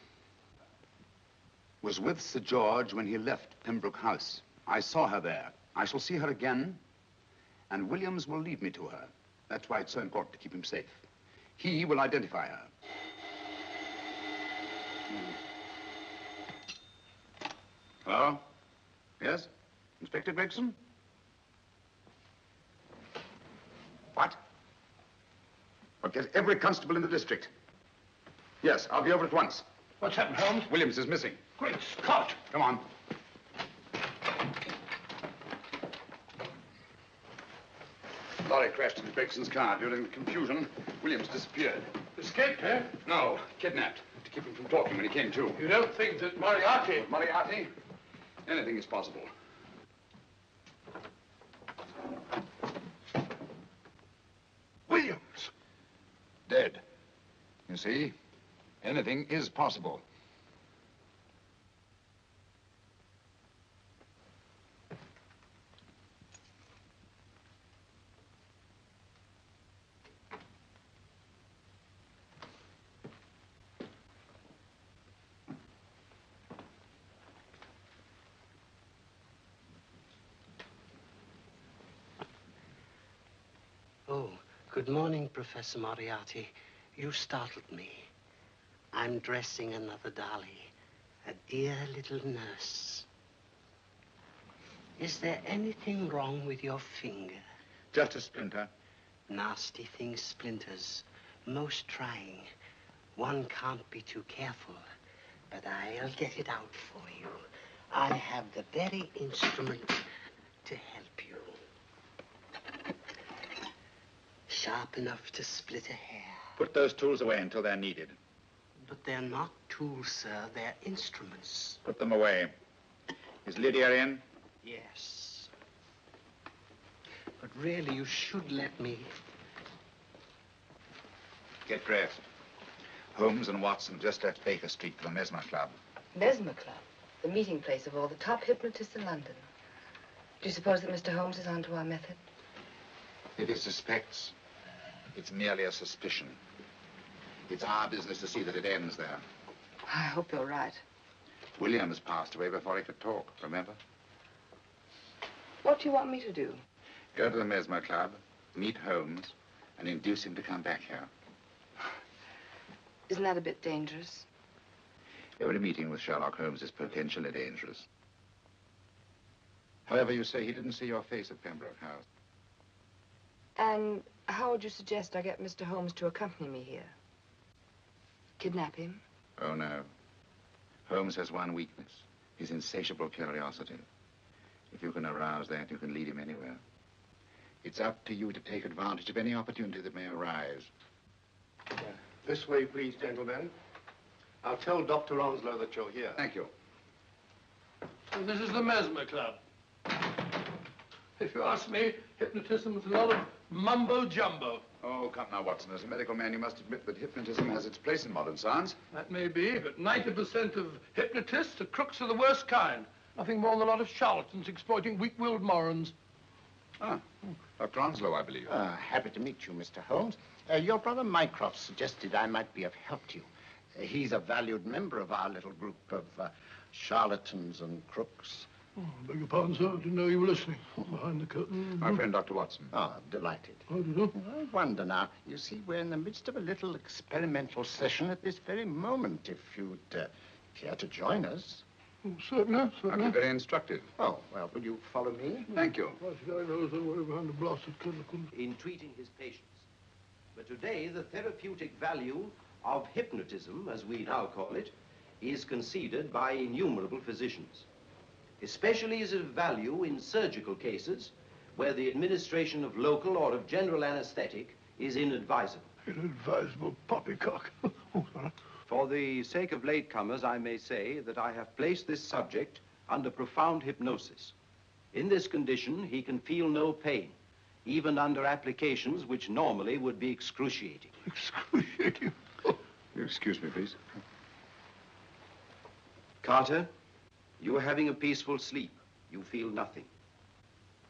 was with Sir George when he left Pembroke House. I saw her there. I shall see her again, and Williams will lead me to her. That's why it's so important to keep him safe. He will identify her. Hello? Yes? Inspector Gregson? What? Well, get every constable in the district. Yes, I'll be over at once. What's happened, Holmes? Williams is missing. Great Scott! Come on. Lorry crashed into Gregson's car. During the confusion, Williams disappeared. Escaped, eh? No, kidnapped. To keep him from talking when he came to. You don't think that Moriarty... With Moriarty, anything is possible. Williams! Dead. You see, anything is possible. Oh, good morning, Professor Moriarty. You startled me. I'm dressing another dolly, a dear little nurse. Is there anything wrong with your finger? Just a splinter. Nasty thing, splinters. Most trying. One can't be too careful, but I'll get it out for you. I have the very instrument to help you. Sharp enough to split a hair. Put those tools away until they're needed. But they're not tools, sir. They're instruments. Put them away. Is Lydia in? Yes. But really, you should let me. Get dressed. Holmes and Watson just left Baker Street for the Mesmer Club. Mesmer Club? The meeting place of all the top hypnotists in London. Do you suppose that Mr. Holmes is onto our method? If he suspects, it's merely a suspicion. It's our business to see that it ends there. I hope you're right. Williams passed away before he could talk, remember? What do you want me to do? Go to the Mesmer Club, meet Holmes, and induce him to come back here. Isn't that a bit dangerous? Every meeting with Sherlock Holmes is potentially dangerous. However, you say he didn't see your face at Pembroke House. And how would you suggest I get Mr. Holmes to accompany me here? Kidnap him? Oh, no. Holmes has one weakness, his insatiable curiosity. If you can arouse that, you can lead him anywhere. It's up to you to take advantage of any opportunity that may arise. This way, please, gentlemen. I'll tell Dr. Onslow that you're here. Thank you. So this is the Mesmer Club. If you ask me, hypnotism is a lot of mumbo-jumbo. Oh, come now, Watson. As a medical man, you must admit that hypnotism has its place in modern science. That may be, but 90% of hypnotists are crooks of the worst kind. Nothing more than a lot of charlatans exploiting weak-willed morons. Ah, Dr. Onslow, I believe. Happy to meet you, Mr. Holmes. Your brother Mycroft suggested I might be of help to you. He's a valued member of our little group of charlatans and crooks. Oh, beg your pardon, sir. I didn't know you were listening. Behind the curtain. My friend, Dr. Watson. Oh, delighted. How do you do? I wonder now. You see, we're in the midst of a little experimental session at this very moment. If you'd care to join us. Oh, certainly, That'd certainly. be very instructive. Oh, well, will you follow me? Thank you. Well, the guy knows that way behind the blasted curtain. In treating his patients. But today, the therapeutic value of hypnotism, as we now call it, is conceded by innumerable physicians. Especially is it of value in surgical cases where the administration of local or of general anesthetic is inadvisable. Inadvisable poppycock. Oh, sorry. For the sake of latecomers, I may say that I have placed this subject under profound hypnosis. In this condition, he can feel no pain, even under applications which normally would be excruciating. Excruciating. You excuse me, please. Carter, you are having a peaceful sleep. You feel nothing.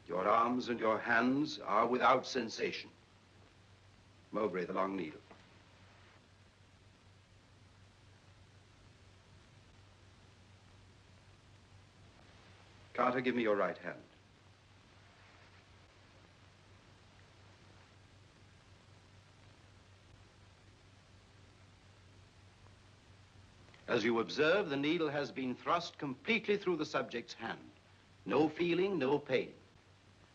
Your arms and your hands are without sensation. Mowbray, the long needle. Carter, give me your right hand. As you observe, the needle has been thrust completely through the subject's hand. No feeling, no pain.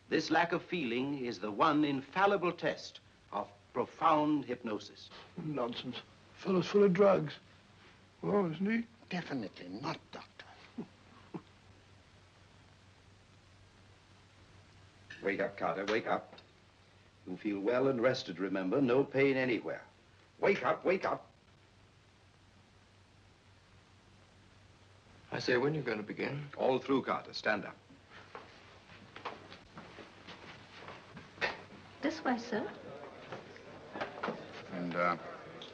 This lack of feeling is the one infallible test of profound hypnosis. Nonsense. Fellow's full of drugs. Oh, isn't he? Definitely not, Doctor. Wake up, Carter, wake up. You feel well and rested, remember. No pain anywhere. Wake up, wake up. I say, when are you going to begin? All through, Carter. Stand up. This way, sir. And, are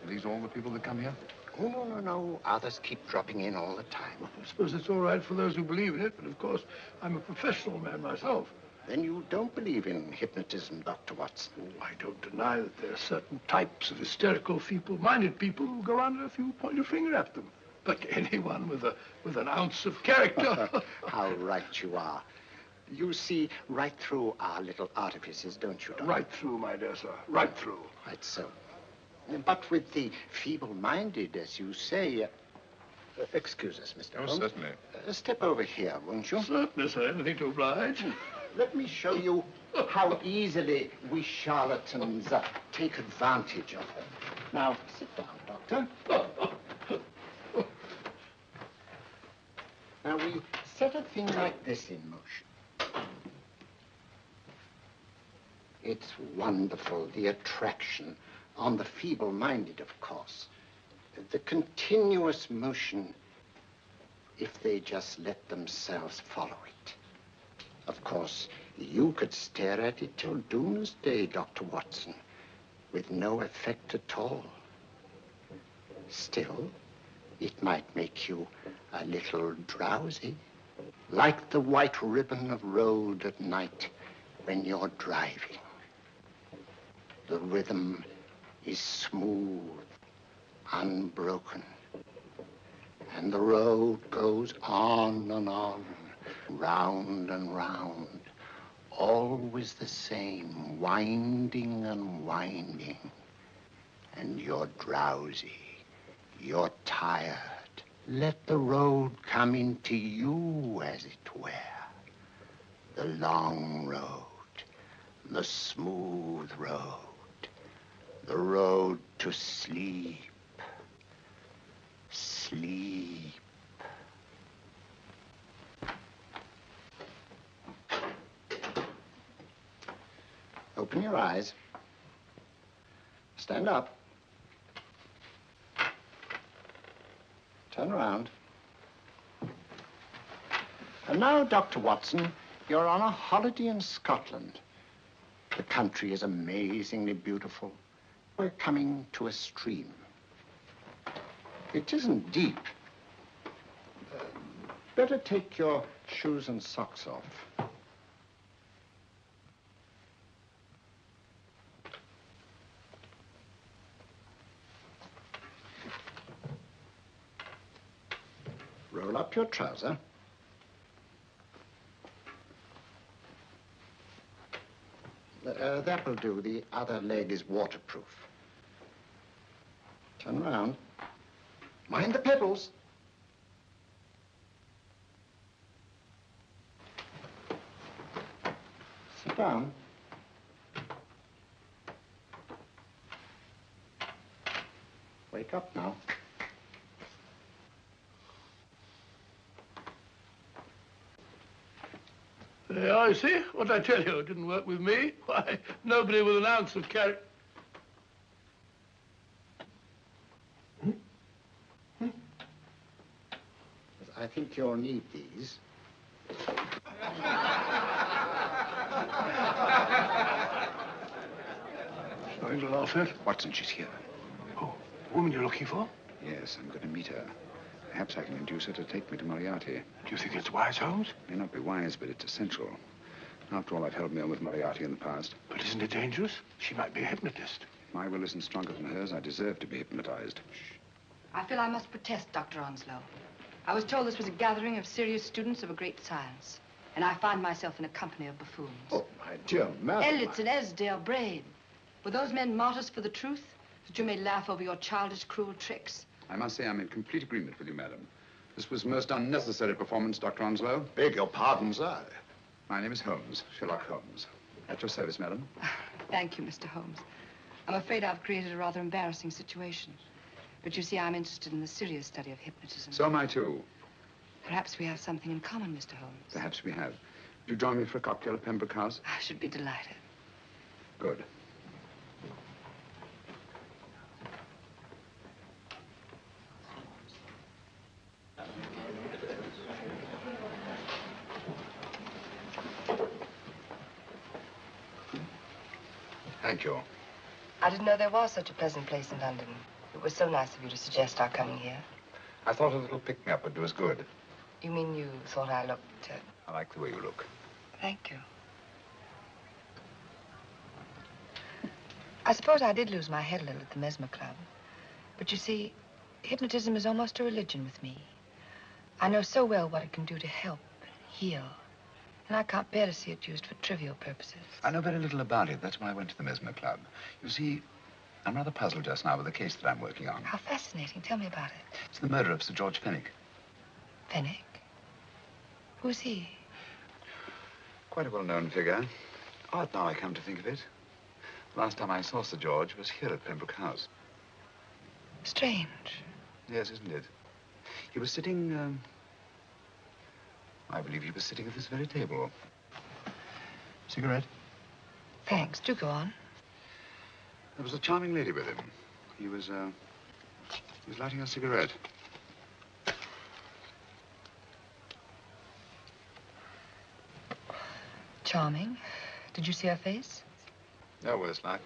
these all the people that come here? Oh, no. Others keep dropping in all the time. I suppose it's all right for those who believe in it, but of course, I'm a professional man myself. Then you don't believe in hypnotism, Dr. Watson? I don't deny that there are certain types of hysterical, feeble-minded people who go around if you point your finger at them. But anyone with an ounce of character... How right you are. You see right through our little artifices, don't you, Doctor? Right through, my dear sir. Right through. Right so. But with the feeble-minded, as you say... excuse us, Mr. Holmes. Certainly. Step over here, won't you? Certainly, sir. Anything to oblige. Let me show you how easily we charlatans take advantage of them. Now, sit down, Doctor. Now, we set a thing like this in motion. It's wonderful, the attraction on the feeble-minded, of course. The continuous motion, if they just let themselves follow it. Of course, you could stare at it till doomsday, Dr. Watson, with no effect at all. Still, it might make you a little drowsy, like the white ribbon of road at night when you're driving. The rhythm is smooth, unbroken, and the road goes on and on, round and round, always the same, winding and winding. And you're drowsy, you're tired. Let the road come into you, as it were. The long road, the smooth road, the road to sleep. Sleep. Open your eyes. Stand up. Turn around. And now, Dr. Watson, you're on a holiday in Scotland. The country is amazingly beautiful. We're coming to a stream. It isn't deep. Better take your shoes and socks off. Roll up your trouser. That will do. The other leg is waterproof. Turn around. Mind the pedals. Sit down. Wake up now. There, you see? What did I tell you? It didn't work with me. Why, nobody with an ounce of character. I think you'll need these. Something to laugh at? Watson, she's here. Oh, the woman you're looking for? Yes, I'm going to meet her. Perhaps I can induce her to take me to Moriarty. Do you think it's wise, Holmes? May not be wise, but it's essential. After all, I've held me on with Moriarty in the past. But isn't it dangerous? She might be a hypnotist. If my will isn't stronger than hers, I deserve to be hypnotized. Shh. I feel I must protest, Dr. Onslow. I was told this was a gathering of serious students of a great science, and I find myself in a company of buffoons. Oh, my dear madam. Elliot's and Esdale Brain. Were those men martyrs for the truth, that you may laugh over your childish, cruel tricks? I must say I'm in complete agreement with you, madam. This was most unnecessary performance, Dr. Onslow. Beg your pardon, sir. My name is Holmes, Sherlock Holmes. At your service, madam. Thank you, Mr. Holmes. I'm afraid I've created a rather embarrassing situation. But you see, I'm interested in the serious study of hypnotism. So am I, too. Perhaps we have something in common, Mr. Holmes. Perhaps we have. Would you join me for a cocktail at Pembroke House? I should be delighted. Good. Thank you. I didn't know there was such a pleasant place in London. It was so nice of you to suggest our coming here. I thought a little pick-me-up would do us good. You mean you thought I looked... I like the way you look. Thank you. I suppose I did lose my head a little at the Mesmer Club. But you see, hypnotism is almost a religion with me. I know so well what it can do to help and heal. And I can't bear to see it used for trivial purposes. I know very little about it. That's why I went to the Mesmer Club. You see, I'm rather puzzled just now with the case that I'm working on. How fascinating. Tell me about it. It's the murder of Sir George Fenwick. Fenwick? Who's he? Quite a well-known figure. Odd now I come to think of it. Last time I saw Sir George was here at Pembroke House. Strange. Yes, isn't it? He was sitting, I believe he was sitting at this very table. Cigarette? Thanks. Do go on. There was a charming lady with him. He was lighting a cigarette. Charming. Did you see her face? No worse luck.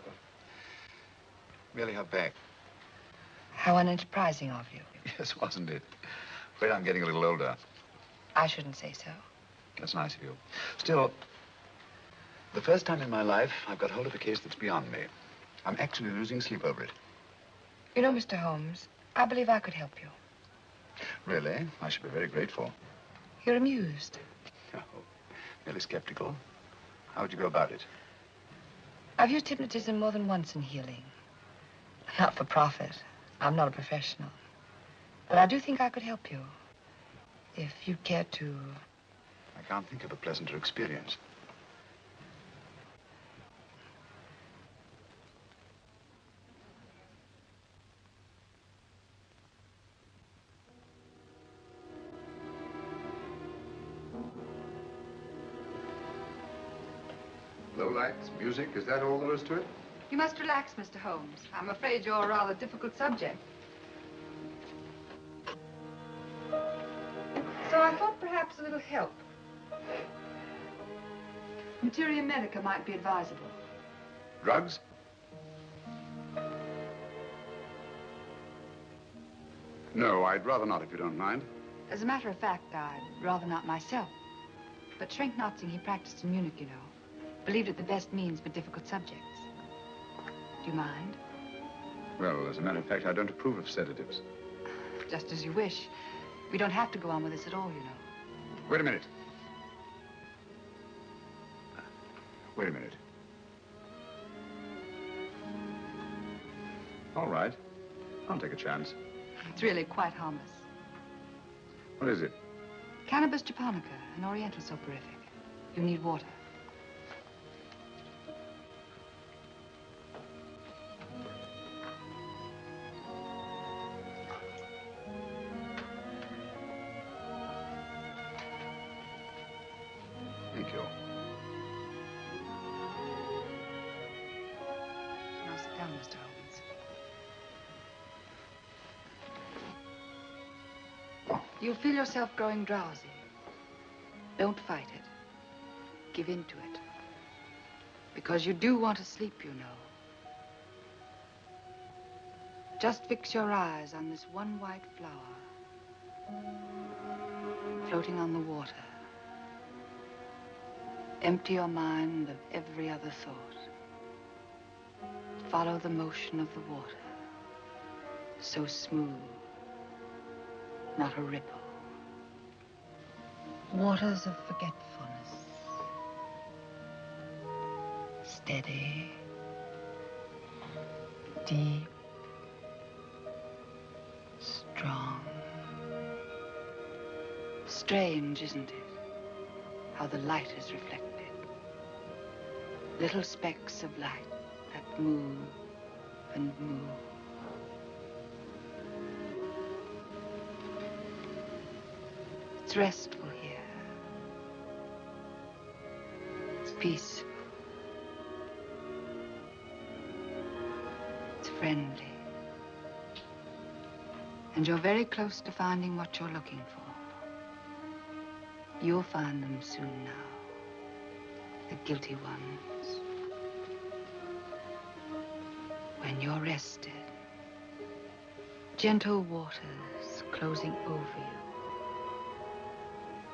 Merely her back. How unenterprising of you. Yes, wasn't it? Afraid I'm getting a little older. I shouldn't say so. That's nice of you. Still, the first time in my life, I've got hold of a case that's beyond me. I'm actually losing sleep over it. You know, Mr. Holmes, I believe I could help you. Really? I should be very grateful. You're amused. Oh, merely skeptical. How would you go about it? I've used hypnotism more than once in healing. Not for profit. I'm not a professional. But I do think I could help you. If you'd care to... I can't think of a pleasanter experience. Low lights, music, is that all there is to it? You must relax, Mr. Holmes. I'm afraid you're a rather difficult subject. So I thought perhaps a little help. Materia medica might be advisable. Drugs? No, I'd rather not, if you don't mind. As a matter of fact, I'd rather not myself. But Schrenk-Notzing, he practiced in Munich, you know. Believed it the best means for difficult subjects. Do you mind? Well, as a matter of fact, I don't approve of sedatives. Just as you wish. We don't have to go on with this at all, you know. Wait a minute. Wait a minute. All right. I'll take a chance. It's really quite harmless. What is it? Cannabis japonica, an oriental soporific. You need water. Thank you. Now sit down, Mr. Holmes. You'll feel yourself growing drowsy. Don't fight it. Give in to it. Because you do want to sleep, you know. Just fix your eyes on this one white flower floating on the water. Empty your mind of every other thought. Follow the motion of the water. So smooth, not a ripple. Waters of forgetfulness. Steady, deep, strong. Strange, isn't it? How the light is reflected. Little specks of light that move and move. It's restful here. It's peaceful. It's friendly. And you're very close to finding what you're looking for. You'll find them soon now. The guilty ones. When you're rested, gentle waters closing over you.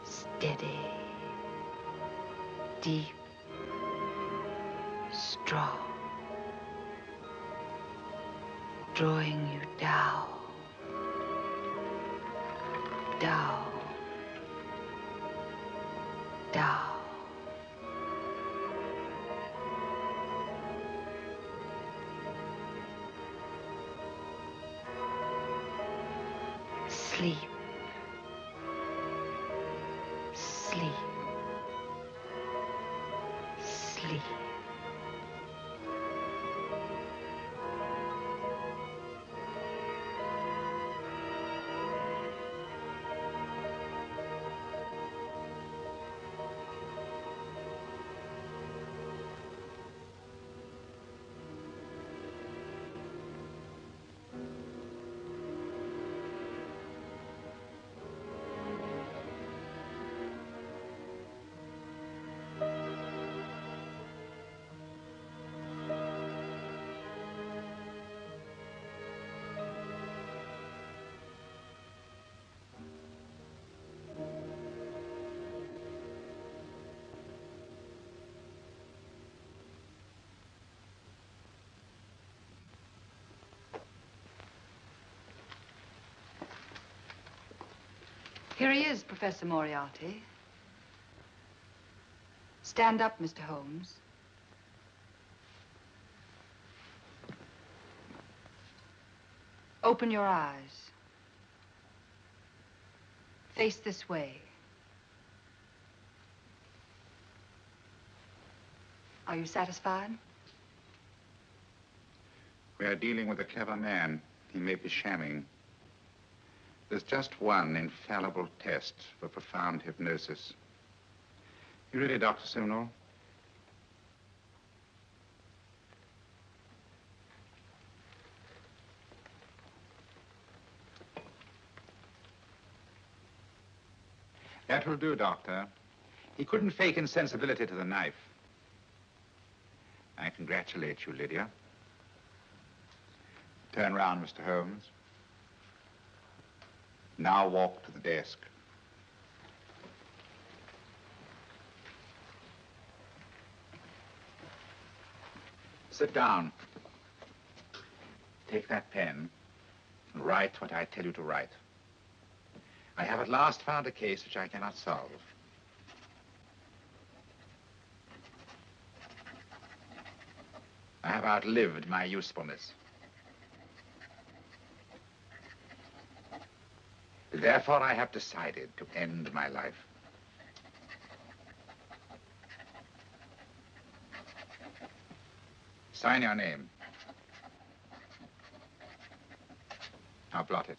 Steady, deep, strong. Drawing you down, down, down. Sleep. Sleep. Sleep. Here he is, Professor Moriarty. Stand up, Mr. Holmes. Open your eyes. Face this way. Are you satisfied? We are dealing with a clever man. He may be shamming. There's just one infallible test for profound hypnosis. You ready, Dr. Simnel? That will do, Doctor. He couldn't fake insensibility to the knife. I congratulate you, Lydia. Turn round, Mr. Holmes. Now walk to the desk. Sit down. Take that pen and write what I tell you to write. I have at last found a case which I cannot solve. I have outlived my usefulness. Therefore, I have decided to end my life. Sign your name. Now blot it.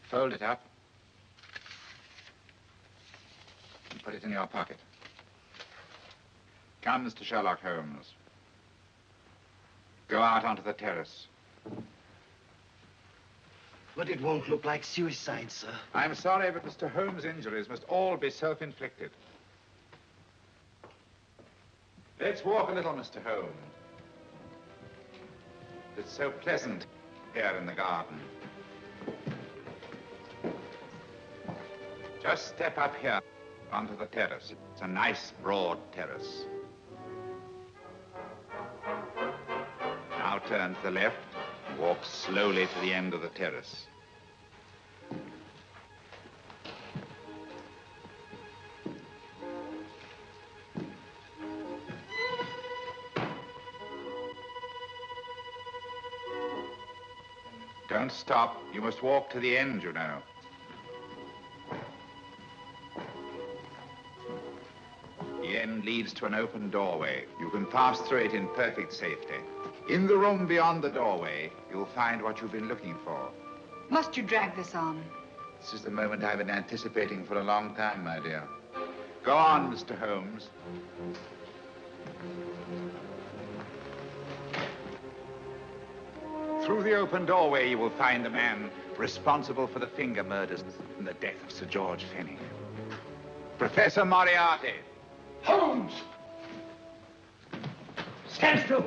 Fold it up and put it in your pocket. Come, Mr. Sherlock Holmes. Go out onto the terrace. But it won't look like suicide, sir. I'm sorry, but Mr. Holmes' injuries must all be self-inflicted. Let's walk a little, Mr. Holmes. It's so pleasant here in the garden. Just step up here onto the terrace. It's a nice, broad terrace. Now turn to the left and walk slowly to the end of the terrace. Don't stop. You must walk to the end, you know. The end leads to an open doorway. You can pass through it in perfect safety. In the room beyond the doorway, you'll find what you've been looking for. Must you drag this on? This is the moment I've been anticipating for a long time, my dear. Go on, Mr. Holmes. Through the open doorway, you will find the man responsible for the finger murders and the death of Sir George Fenning. Professor Moriarty. Holmes! Stand still.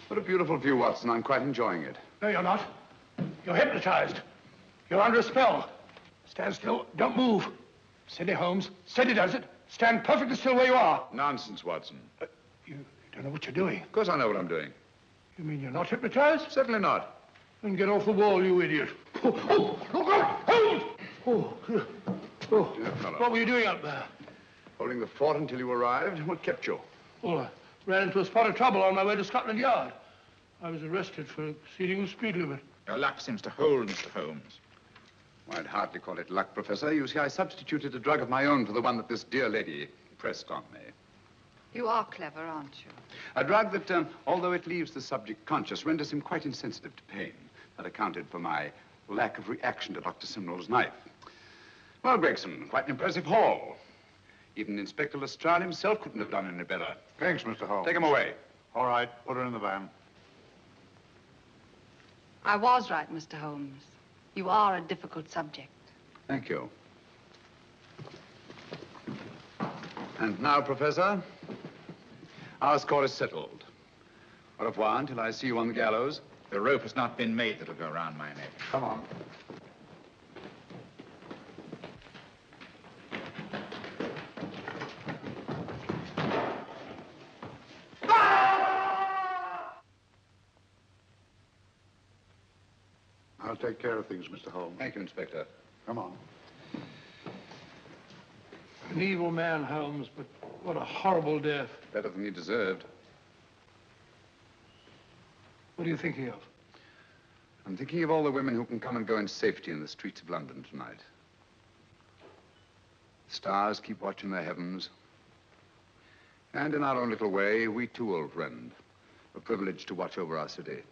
What a beautiful view, Watson. I'm quite enjoying it. No, you're not. You're hypnotized. You're under a spell. Stand still. Don't move. Steady, Holmes. Steady does it. Stand perfectly still where you are. Nonsense, Watson. You don't know what you're doing. Of course I know what I'm doing. You mean you're not hypnotized? Certainly not. Then get off the wall, you idiot. Oh, look out! Holmes! Dear fellow. What were you doing up there? Holding the fort until you arrived. What kept you? Well, I ran into a spot of trouble on my way to Scotland Yard. I was arrested for exceeding the speed limit. Your luck seems to hold, Mr. Holmes. Well, I'd hardly call it luck, Professor. You see, I substituted a drug of my own for the one that this dear lady pressed on me. You are clever, aren't you? A drug that, although it leaves the subject conscious, renders him quite insensitive to pain. That accounted for my lack of reaction to Dr. Simnel's knife. Well, Gregson, quite an impressive haul. Even Inspector Lestrade himself couldn't have done any better. Thanks, Mr. Holmes. Take him away. All right, put her in the van. I was right, Mr. Holmes. You are a difficult subject. Thank you. And now, Professor, our score is settled. Au revoir until I see you on the gallows. The rope has not been made that'll go around my neck. Come on. I'll take care of things, Mr. Holmes. Thank you, Inspector. Come on. An evil man, Holmes, but what a horrible death. Better than he deserved. What are you thinking of? I'm thinking of all the women who can come and go in safety in the streets of London tonight. Stars keep watching the heavens. And in our own little way, we too, old friend, are privileged to watch over our city.